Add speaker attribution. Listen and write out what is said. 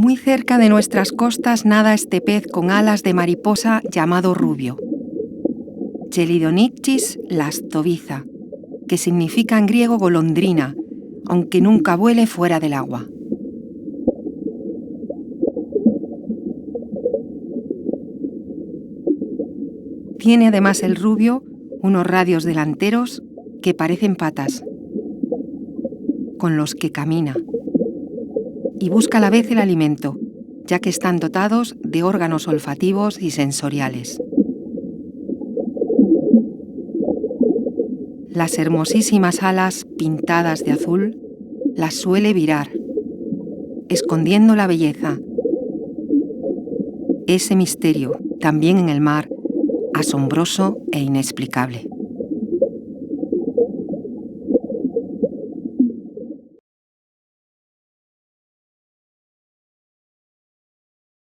Speaker 1: Muy cerca de nuestras costas nada este pez con alas de mariposa llamado rubio. Chelidonychis lastoviza, que significa en griego golondrina, aunque nunca vuele fuera del agua. Tiene además el rubio unos radios delanteros que parecen patas, con los que camina, y busca a la vez el alimento, ya que están dotados de órganos olfativos y sensoriales. Las hermosísimas alas pintadas de azul las suele virar, escondiendo la belleza, ese misterio, también en el mar, asombroso e inexplicable.